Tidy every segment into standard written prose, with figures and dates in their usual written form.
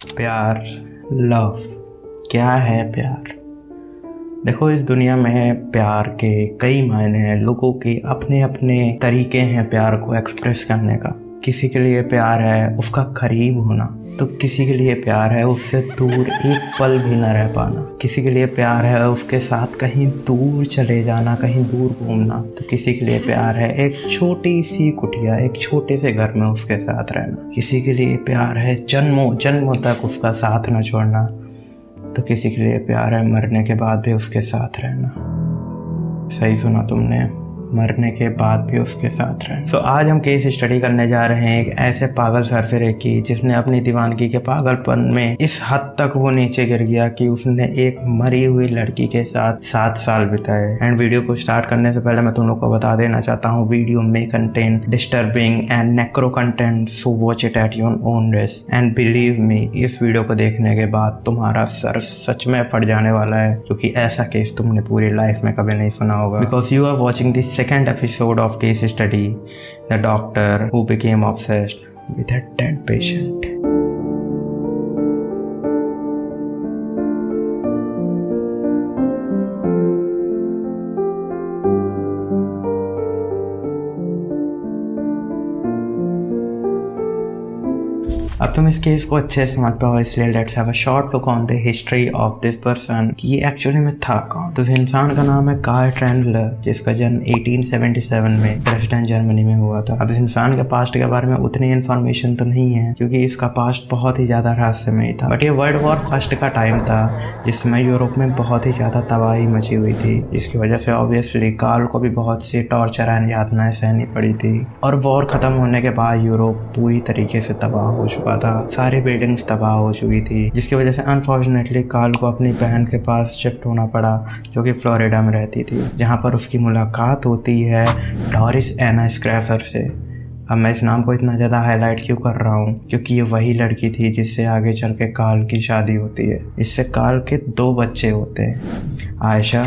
प्यार, लव, क्या है प्यार? देखो, इस दुनिया में प्यार के कई मायने हैं। लोगों के अपने अपने तरीके हैं प्यार को एक्सप्रेस करने का। किसी के लिए प्यार है उसका करीब होना, तो किसी के लिए प्यार है उससे दूर एक पल भी ना रह पाना। किसी के लिए प्यार है उसके साथ कहीं दूर चले जाना, कहीं दूर घूमना। तो किसी के लिए प्यार है एक छोटी सी कुटिया, एक छोटे से घर में उसके साथ रहना। किसी के लिए प्यार है जन्मों जन्मों तक उसका साथ न छोड़ना। तो किसी के लिए प्यार है मरने के बाद भी उसके साथ रहना। सही सुना तुमने, मरने के बाद भी उसके साथ रहना। तो आज हम केस स्टडी करने जा रहे हैं एक ऐसे पागल सरफिरे की जिसने अपनी दीवानगी के पागलपन में इस हद तक वो नीचे गिर गया कि उसने एक मरी हुई लड़की के साथ 7 साल बिताए। एंड वीडियो को स्टार्ट करने से पहले मैं तुम लोग को बता देना चाहता हूँ, वीडियो में content disturbing and नेक्रो content, so watch it at your own risk. And believe me, इस वीडियो को देखने के बाद तुम्हारा सर सच में फट जाने वाला है, क्योंकि ऐसा केस तुमने पूरी लाइफ में कभी नहीं सुना होगा। Because you are watching this second episode of case study, the doctor who became obsessed with a dead patient. अब तुम इस केस को अच्छे से समझ पाओ, इसलिए let's have a short look on the history of this person कि ये एक्चुअली में था कौन। तो इस इंसान का नाम है कार्ल ट्रेंडलर, जिसका जन्म 1877 में प्रेसिडेंट जर्मनी में हुआ था। अब इस इंसान के पास्ट के बारे में उतनी इन्फॉर्मेशन तो नहीं है, क्योंकि इसका पास्ट बहुत ही ज़्यादा रहस्यमय था। बट ये वर्ल्ड वॉर फर्स्ट का टाइम था, जिसमें यूरोप में बहुत ही ज़्यादा तबाही मची हुई थी, जिसकी वजह से ऑब्वियसली कार्ल को भी बहुत सी टॉर्चर एंड यातनाएं सहनी पड़ी थी। और वॉर ख़त्म होने के बाद यूरोप पूरी तरीके से तबाह हो चुका था। सारी बिल्डिंग्स तबाह हो चुकी थी, जिसकी वजह से अनफॉर्चुनेटली कार्ल को अपनी बहन के पास शिफ्ट होना पड़ा, जो कि फ्लोरिडा में रहती थी, जहां पर उसकी मुलाकात होती है डोरिस एना स्क्रैफर से। अब मैं इस नाम को इतना ज़्यादा हाईलाइट क्यों कर रहा हूँ, क्योंकि ये वही लड़की थी जिससे आगे चल के कार्ल की शादी होती है। इससे कार्ल के 2 बच्चे होते हैं, आयशा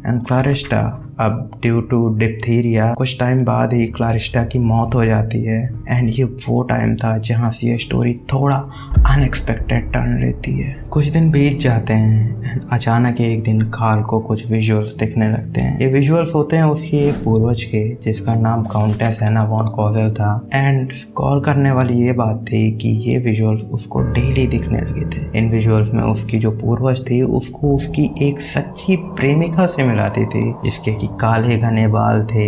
एंड क्लारिस्टा। अब ड्यू टू डिप्थीरिया कुछ टाइम बाद ही क्लारिस्टा की मौत हो जाती है। एंड ये वो टाइम था जहाँ से ये स्टोरी थोड़ा अनएक्सपेक्टेड टर्न लेती है। कुछ दिन बीत जाते हैं, अचानक एक दिन कार्ल को कुछ विजुअल्स दिखने लगते हैं। ये विजुअल्स होते हैं उसकी एक पूर्वज के, जिसका नाम काउंटेस एना वॉन कॉजेल था। एंड कॉल करने वाली ये बात थी कि ये विजुअल्स उसको डेली दिखने लगे थे। इन विजुअल्स में उसकी जो पूर्वज थी उसको उसकी एक सच्ची प्रेमिका से मिलाती थी, जिसके काले घने बाल थे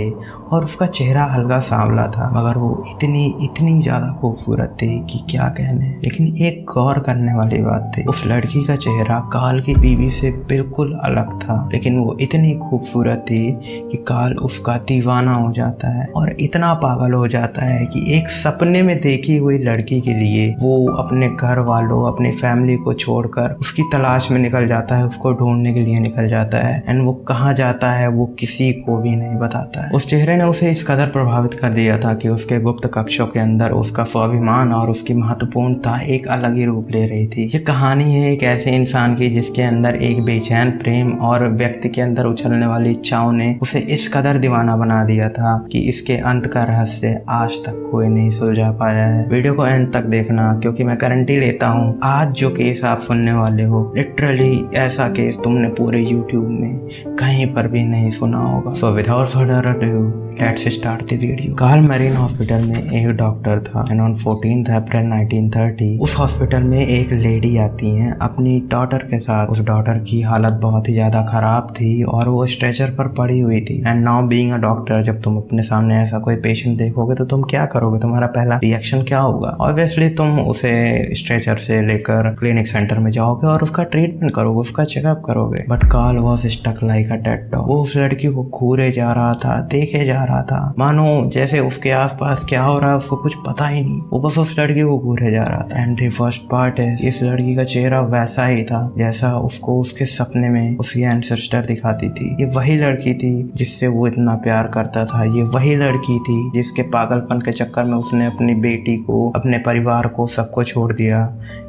और उसका चेहरा हल्का सांवला था, मगर वो इतनी ज़्यादा खूबसूरत थी कि क्या कहने। लेकिन एक गौर करने वाली बात थी, उस लड़की का चेहरा कार्ल की बीवी से बिल्कुल अलग था, लेकिन वो इतनी खूबसूरत थी कि कार्ल उसका दीवाना हो जाता है और इतना पागल हो जाता है कि एक सपने में देखी हुई लड़की के लिए वो अपने घर वालों, अपनी फैमिली को छोड़कर उसकी तलाश में निकल जाता है, उसको ढूंढने के लिए निकल जाता है। एंड वो कहाँ जाता है वो किसी को भी नहीं बताता है। उस चेहरे ने उसे इस कदर प्रभावित कर दिया था कि उसके गुप्त कक्षों के अंदर उसका स्वाभिमान और उसकी महत्वपूर्णता एक अलग ही रूप ले रही थी। ये कहानी है एक ऐसे इंसान की जिसके अंदर एक बेचैन प्रेम और व्यक्ति के अंदर उछलने वाली इच्छाओं ने उसे इस कदर दीवाना बना दिया था कि इसके अंत का रहस्य आज तक कोई नहीं सुलझा पाया है। वीडियो को एंड तक देखना, क्योंकि मैं गारंटी लेता हूँ आज जो केस आप सुनने वाले हो, लिटरली ऐसा केस तुमने पूरे यूट्यूब में कहीं पर भी नहीं सुना होगा। So without further ado, let's start the video. Karl Marine hospital में एक डॉक्टर था एंड ऑन 14 अप्रैल 1930 उस हॉस्पिटल में एक लेडी आती हैं अपनी डॉटर के साथ। उस डॉटर की हालत बहुत ही ज़्यादा ख़राब थी और वो स्ट्रेचर पर पड़ी हुई थी। And now being a doctor, जब तुम अपने सामने ऐसा कोई पेशेंट देखोगे तो तुम क्या करोगे? तुम्हारा पहला रिएक्शन क्या होगा? ऑब्वियसली तुम उसे स्ट्रेचर से लेकर क्लिनिक सेंटर में जाओगे और उसका ट्रीटमेंट करोगे, उसका चेकअप करोगे। But Karl was stuck like a dead dog. वो उस लड़की को घूरे जा रहा था, देखे जा रहा था, मानो जैसे उसके आसपास क्या हो रहा है उसको कुछ पता ही नहीं। वो बस उस लड़की को घूरे जा रहा था। एंड द फर्स्ट पार्ट है, इस लड़की का चेहरा वैसा ही था जैसा उसको उसके सपने में उसकी एंसेस्टर दिखाती थी। ये वही लड़की थी जिससे वो इतना प्यार करता था। ये वही लड़की थी जिसके पागलपन के चक्कर में उसने अपनी बेटी को, अपने परिवार को, सबको छोड़ दिया।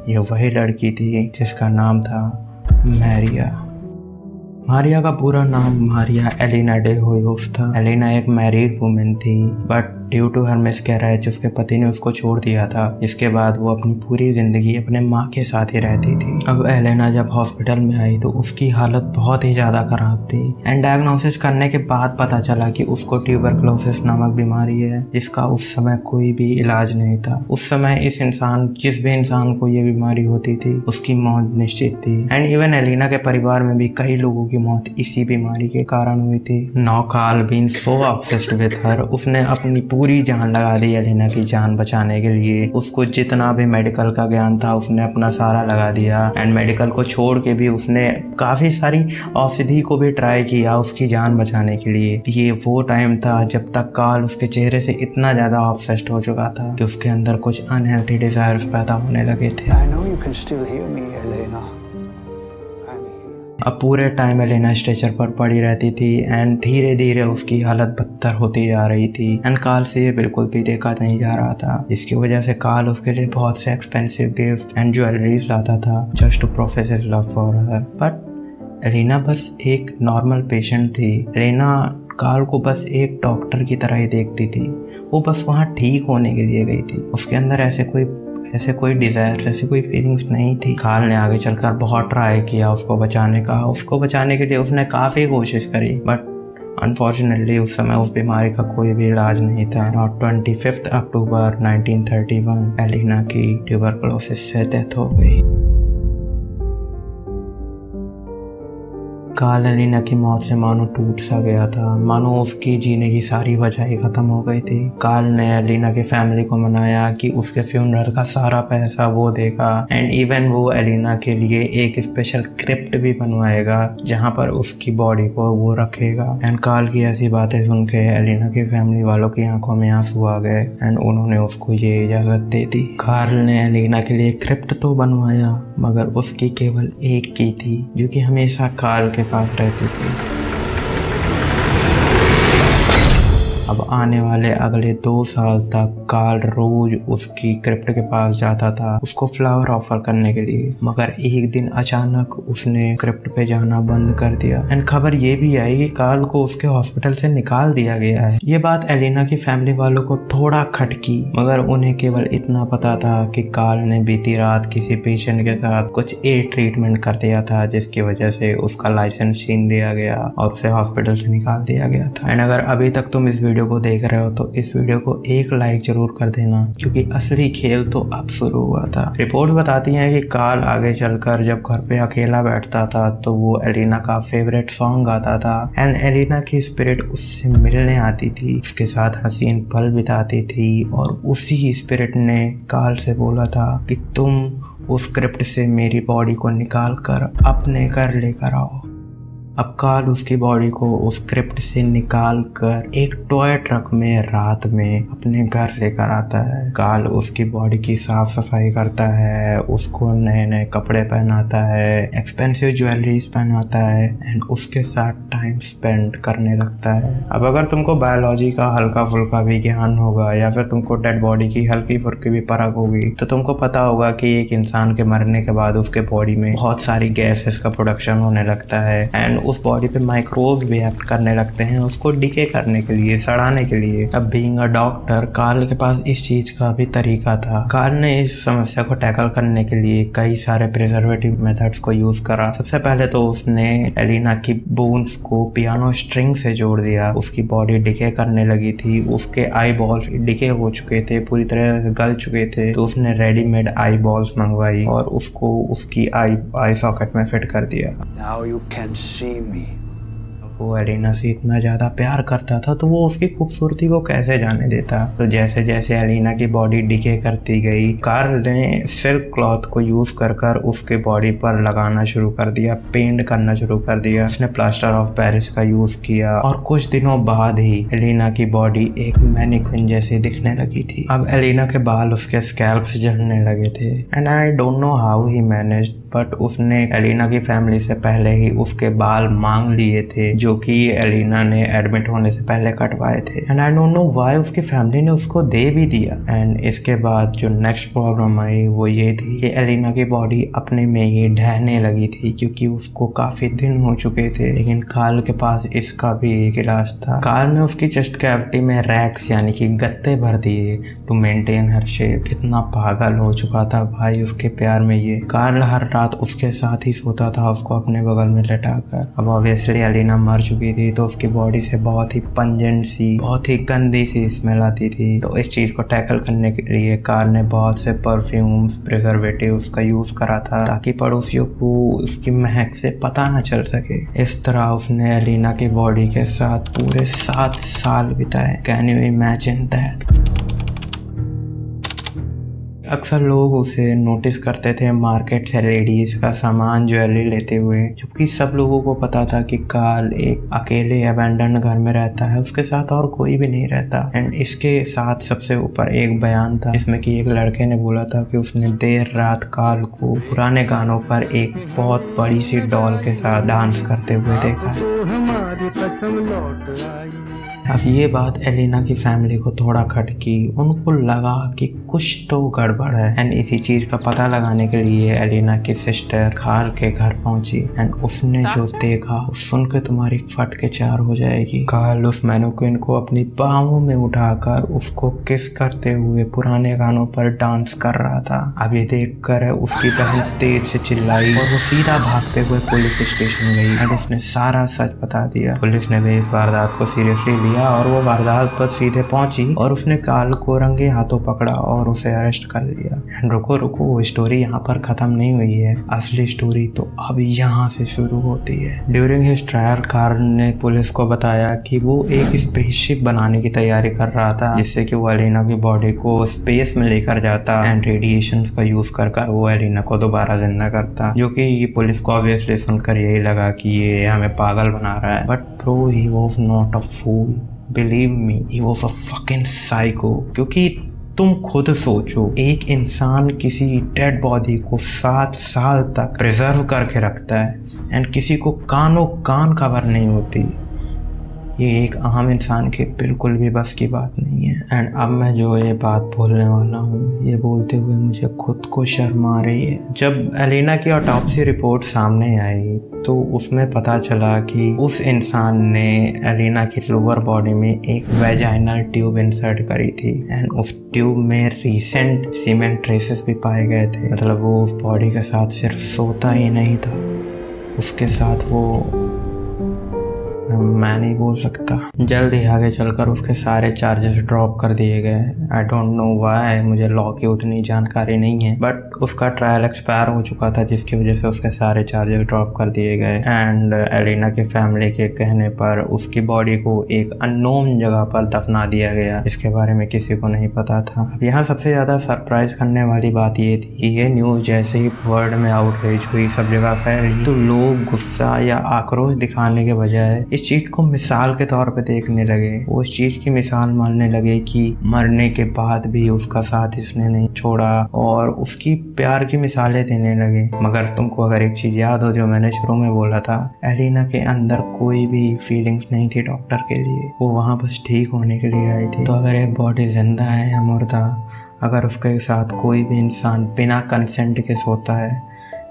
ये वही लड़की थी जिसका नाम था मैरिया। मारिया का पूरा नाम मारिया एलिना डे होयोस था। एलिना एक मैरिड वुमेन थी, but due to her miscarriage उसके पति ने उसको छोड़ दिया था, जिसके बाद वो अपनी पूरी जिंदगी अपने माँ के साथ ही रहती थी। अब एलेना जब हॉस्पिटल में आई तो उसकी हालत बहुत ही ज्यादा खराब थी एंड डायग्नोसिस करने के बाद पता चला कि उसको ट्यूबरकुलोसिस नामक बीमारी है, जिसका उस समय कोई भी इलाज नहीं था। उस समय जिस भी इंसान को ये बीमारी होती थी उसकी मौत निश्चित थी एंड इवन एलिना के परिवार में भी कई लोगों की मौत इसी बीमारी के कारण हुई थी। Now Karl been so obsessed with her, उसने अपनी पूरी जान लगा दी एलिना की जान बचाने के लिए। उसको जितना भी मेडिकल का ज्ञान था उसने अपना सारा लगा दिया एंड मेडिकल को छोड़ के भी उसने काफी सारी औषधि को भी ट्राई किया उसकी जान बचाने के लिए। ये वो टाइम था जब तक कार्ल उसके चेहरे से इतना ज्यादा ऑब्सेस्ड हो चुका था कि उसके अंदर कुछ अनहेल्थी डिजायर्स पैदा होने लगे थे। अब पूरे टाइम एलेना स्ट्रेचर पर पड़ी रहती थी एंड धीरे धीरे उसकी हालत बदतर होती जा रही थी एंड कार्ल से ये बिल्कुल भी देखा नहीं जा रहा था, जिसकी वजह से कार्ल उसके लिए बहुत से एक्सपेंसिव गिफ्ट एंड ज्वेलरीज लाता था just to profess his love for her. But Elena बस एक नॉर्मल पेशेंट थी। एलेना कार्ल को बस एक डॉक्टर की तरह ही देखती थी। वो बस वहाँ ठीक होने के लिए गई थी। उसके अंदर ऐसे कोई डिजायर, ऐसी कोई फीलिंग्स नहीं थी। कार्ल ने आगे चलकर बहुत ट्राई किया उसको बचाने का। उसको बचाने के लिए उसने काफ़ी कोशिश करी बट अनफॉर्चुनेटली उस समय उस बीमारी का कोई भी इलाज नहीं था। और 25 अक्टूबर 1931 एलिना की ट्यूबरकुलोसिस से डेथ हो गई। कार्ल एलिना की मौत से मानो टूट सा गया था, मानो उसकी जीने की सारी वजह ही खत्म हो गई थी। कार्ल ने एलिना की फैमिली को मनाया कि उसके फ्यूनरल का सारा पैसा वो देगा एंड इवन वो एलिना के लिए एक स्पेशल क्रिप्ट भी बनवाएगा जहां पर उसकी बॉडी को वो रखेगा। एंड कार्ल की ऐसी बातें सुन के एलिना की फैमिली वालों की आंखों में आंसू आ गए एंड उन्होंने उसको ये इजाजत दे दी। कार्ल ने एलिना के लिए क्रिप्ट तो बनवाया मगर उसकी केवल एक की थी जो कि हमेशा कार्ल के पास रहती थी। अब आने वाले अगले 2 साल तक कार्ल रोज उसकी क्रिप्ट के पास जाता था उसको फ्लावर ऑफर करने के लिए, मगर एक दिन अचानक उसने क्रिप्ट पे जाना बंद कर दिया एंड खबर ये भी आई कि कार्ल को उसके हॉस्पिटल से निकाल दिया गया है। ये बात एलिना की फैमिली वालों को थोड़ा खटकी मगर उन्हें केवल इतना पता था कि कार्ल ने बीती रात किसी पेशेंट के साथ कुछ ट्रीटमेंट कर दिया था जिसकी वजह से उसका लाइसेंस छीन लिया गया और उसे हॉस्पिटल से निकाल दिया गया था। एंड अगर अभी तक तुम इस वीडियो को देख रहे हो तो इस वीडियो को एक लाइक जरूर कर देना क्योंकि असली खेल तो अब शुरू हुआ था। रिपोर्ट्स बताती हैं कि कार्ल आगे चलकर जब घर पे अकेला बैठता था तो वो एलिना का फेवरेट सॉन्ग गाता था एंड एलिना की स्पिरिट उससे मिलने आती थी, उसके साथ हसीन पल बिताती थी और उसी स्पिरिट ने कार्ल से बोला था कि तुम उस क्रिप्ट से मेरी बॉडी को निकाल कर अपने घर लेकर आओ। अब कार्ल उसकी बॉडी को उस क्रिप्ट से निकाल कर एक टॉय ट्रक में रात में अपने घर लेकर आता है। कार्ल उसकी बॉडी की साफ सफाई करता है, उसको नए नए कपड़े पहनाता है, एक्सपेंसिव ज्वेलरीज पहनाता है एंड उसके साथ टाइम स्पेंड करने लगता है। अब अगर तुमको बायोलॉजी का हल्का फुल्का भी ज्ञान होगा या फिर तुमको डेड बॉडी की हल्की फुल्की भी परख होगी तो तुमको पता होगा कि एक इंसान के मरने के बाद उसके बॉडी में बहुत सारी गैसेस का प्रोडक्शन होने लगता है एंड उस बॉडी पे माइक्रोब्स भी एक्ट करने लगते हैं उसको डिके करने के लिए, सड़ाने के लिए। अब बीइंग अ डॉक्टर कार्ल के पास इस चीज का भी तरीका था। कार्ल ने इस समस्या को टैकल करने के लिए कई सारे प्रिजर्वेटिव मेथड्स को यूज करा। सबसे पहले तो उसने एलिना की बोन्स को पियानो स्ट्रिंग से जोड़ दिया। उसकी बॉडी डिके करने लगी थी, उसके आई बॉल्स डिके हो चुके थे, पूरी तरह से गल चुके थे, तो उसने रेडीमेड आई बॉल्स मंगवाई और उसको उसकी आई सॉकेट में फिट कर दिया। Now you can see me. वो एलिना से इतना ज़्यादा प्यार करता था तो वो उसकी खूबसूरती को कैसे जाने देता। तो जैसे जैसे एलिना की बॉडी डिके करती गई कार्ल ने सिल्क क्लॉथ को यूज कर कर उसके बॉडी पर लगाना शुरू कर दिया, पेंट करना शुरू कर दिया। उसने प्लास्टर ऑफ पेरिस का यूज किया और कुछ दिनों बाद ही एलिना की बॉडी एक मैनिक्विन जैसी दिखने लगी थी। अब एलिना के बाल उसके स्कैल्प से झड़ने लगे थे and I don't know how he managed, but उसने एलिना की फैमिली से पहले ही उसके बाल मांग लिए थे जो जो कि एलिना ने एडमिट होने से पहले कटवाए थे। And I don't know why उसकी फैमिली ने उसको दे भी दिया। एंड इसके बाद जो नेक्स्ट प्रॉब्लम आई वो ये थी कि एलिना की बॉडी अपने में ही ढहने लगी थी, क्योंकि उसको काफी दिन हो चुके थे। लेकिन कार्ल के पास इसका भी एक इलाज था। कार्ल ने उसकी चेस्ट कैविटी में रैक्स यानी कि गत्ते भर दिए टू मेंटेन हर शेप। कितना पागल हो चुका था भाई उसके प्यार में ये। कार्ल हर रात उसके साथ ही सोता था, उसको अपने बगल में लटाकर। अब ऑब्वियसली एलिना मर चुकी थी तो उसकी बॉडी से बहुत ही पंजेंट सी, बहुत ही गंदी सी स्मेल आती थी। तो इस चीज को टैकल करने के लिए कार्ल ने बहुत से परफ्यूम्स, प्रिजर्वेटिव्स का यूज करा था ताकि पड़ोसियों को उसकी महक से पता न चल सके। इस तरह उसने एलिना की बॉडी के साथ पूरे 7 साल बिताए। Can you imagine that? अक्सर लोग उसे नोटिस करते थे मार्केट से लेडीज का सामान, ज्वेलरी लेते हुए, जबकि सब लोगों को पता था कि कार्ल एक अकेले अबैंडन घर में रहता है, उसके साथ और कोई भी नहीं रहता। एंड इसके साथ सबसे ऊपर एक बयान था जिसमें कि एक लड़के ने बोला था कि उसने देर रात कार्ल को पुराने गानों पर एक बहुत बड़ी सी डॉल के साथ डांस करते हुए देखा। अब ये बात एलिना की फैमिली को थोड़ा खटकी। उनको लगा कि कुछ तो गड़बड़ है। एंड इसी चीज का पता लगाने के लिए एलिना की सिस्टर कार्ल के घर पहुंची। एंड उसने जो देखा सुन के तुम्हारी फट के चार हो जाएगी। कार्ल उस मैनिक्विन को अपनी बाहों में उठाकर उसको किस करते हुए पुराने गानों पर डांस कर रहा था। अब ये देख कर उसकी बहन तेज से चिल्लाई और वो सीधा भागते हुए पुलिस स्टेशन गई। एंड उसने सारा सच बता दिया। पुलिस ने भी इस वारदात को सीरियसली लिया और वो वारदात पर सीधे पहुंची और उसने कार्ल को रंगे हाथों पकड़ा और उसे अरेस्ट कर लिया। एंड रुको वो स्टोरी यहाँ पर खत्म नहीं हुई है। असली स्टोरी तो अब यहाँ से शुरू होती है। ड्यूरिंग हिज ट्रायल कार्ल ने पुलिस को बताया कि वो एक स्पेसशिप बनाने की तैयारी कर रहा था, जिससे कि वो एलिना की बॉडी को स्पेस में लेकर जाता एंड रेडिएशन का यूज कर वो एलिना को दोबारा जिंदा करता। जो कि ये पुलिस को ऑब्वियसली सुनकर यही लगा कि ये हमें पागल बना रहा है। But bro, he was not a fool, believe me, he was a fucking psycho. क्योंकि तुम खुद सोचो, एक इंसान किसी डेड बॉडी को 7 साल तक प्रिजर्व करके रखता है एंड किसी को कानों कान खबर नहीं होती। ये एक आम इंसान के बिल्कुल भी बस की बात नहीं है। एंड अब मैं जो ये बात बोलने वाला हूँ, ये बोलते हुए मुझे खुद को शर्म आ रही है। जब एलिना की ऑटोप्सी रिपोर्ट सामने आई तो उसमें पता चला कि उस इंसान ने एलिना की लोअर बॉडी में एक वेजाइनल ट्यूब इंसर्ट करी थी एंड उस ट्यूब में रिसेंट सीमेंट ट्रेसेस भी पाए गए थे। मतलब वो उस बॉडी के साथ सिर्फ सोता ही नहीं था, उसके साथ वो, मैं नहीं बोल सकता। जल्द ही आगे चलकर उसके सारे चार्जेस ड्रॉप कर दिए गए। आई डोंट नो व्हाई, मुझे लॉ की उतनी जानकारी नहीं है, बट उसका ट्रायल एक्सपायर हो चुका था जिसकी वजह से उसके सारे चार्जेस ड्रॉप कर दिए गए। एंड एलिना की फैमिली के कहने पर उसकी बॉडी को एक अननोन जगह पर दफना दिया गया, इसके बारे में किसी को नहीं पता था। अब यहाँ सबसे ज़्यादा सरप्राइज करने वाली बात ये थी कि ये न्यूज़ जैसे ही वर्ल्ड में आउटरीच हुई, सब जगह फैली, तो लोग गुस्सा या आक्रोश दिखाने के बजाय इस चीज को मिसाल के तौर पे देखने लगे। वो इस चीज की मिसाल मानने लगे कि मरने के बाद भी उसका साथ इसने नहीं छोड़ा और उसकी प्यार की मिसालें देने लगे। मगर तुमको अगर एक चीज याद हो जो मैंने शुरू में बोला था, एलिना के अंदर कोई भी फीलिंग्स नहीं थी डॉक्टर के लिए। वो वहाँ बस ठीक होने के लिए आई थी। तो अगर एक बॉडी जिंदा है या मुर्दा, अगर उसके साथ कोई भी इंसान बिना कंसेंट के सोता है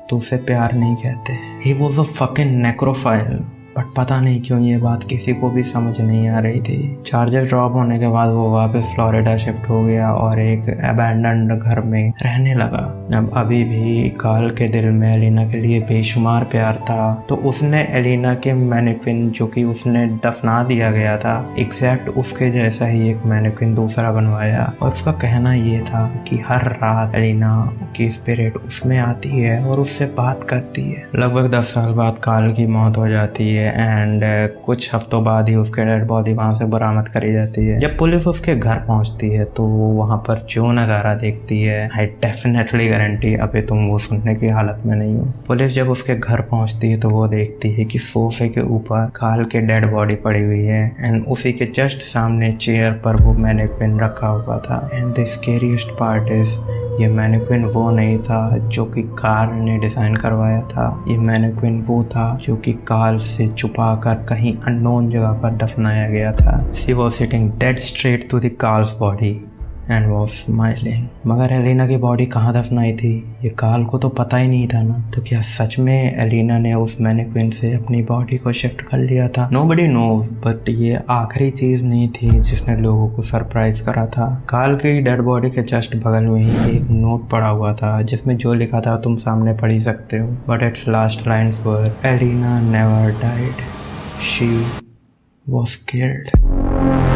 तो उसे प्यार नहीं कहते। He was a fucking necrophile. But पता नहीं क्यों ये बात किसी को भी समझ नहीं आ रही थी। चार्जेस ड्रॉप होने के बाद वो वापस फ्लोरिडा शिफ्ट हो गया और एक अबैंडन्ड घर में रहने लगा। अब अभी भी कार्ल के दिल में एलिना के लिए बेशुमार प्यार था, तो उसने एलिना के मैनिक्विन जो कि उसने दफना दिया गया था, एग्जैक्ट उसके जैसा ही एक मैनिक्विन दूसरा बनवाया। और उसका कहना ये था कि हर रात एलिना की स्पिरिट उसमें आती है और उससे बात करती है। लगभग 10 साल बाद कार्ल की मौत हो जाती है एंड कुछ हफ्तों बाद ही उसके डेड बॉडी वहां से बरामद करी जाती है। जब पुलिस उसके घर पहुंचती है तो वो वहां पर जो नज़ारा देखती है, आई डेफिनेटली गारंटी अभी तुम वो सुनने की हालत में नहीं हो। पुलिस जब उसके घर पहुंचती है तो वो देखती है कि सोफे के ऊपर कार्ल के डेड बॉडी पड़ी हुई है एंड उसी के जस्ट सामने चेयर पर वो मैनिक्विन रखा हुआ था। And the scariest part is ये मैनिक्विन वो नहीं था जो कि कार्ल ने डिज़ाइन करवाया था। ये मैनिक्विन वो था जो कि कार्ल से छुपा कर कहीं अननोन जगह पर दफनाया गया था। She was sitting dead straight to the Karl's body and was smiling. मगर एलिना की बॉडी कहाँ दफनाई थी ये कार्ल को तो पता ही नहीं था ना। तो क्या सच में एलिना ने उस मैनिक्विन से अपनी बॉडी को शिफ्ट कर लिया था? नोबडी नोज, बट ये आखिरी चीज नहीं थी जिसने लोगों को सरप्राइज करा था। कार्ल की डेड बॉडी के जस्ट बगल में ही एक नोट पड़ा हुआ था जिसमें जो लिखा था तुम सामने पढ़ ही सकते हो। But its last lines were Elena never died, she was killed.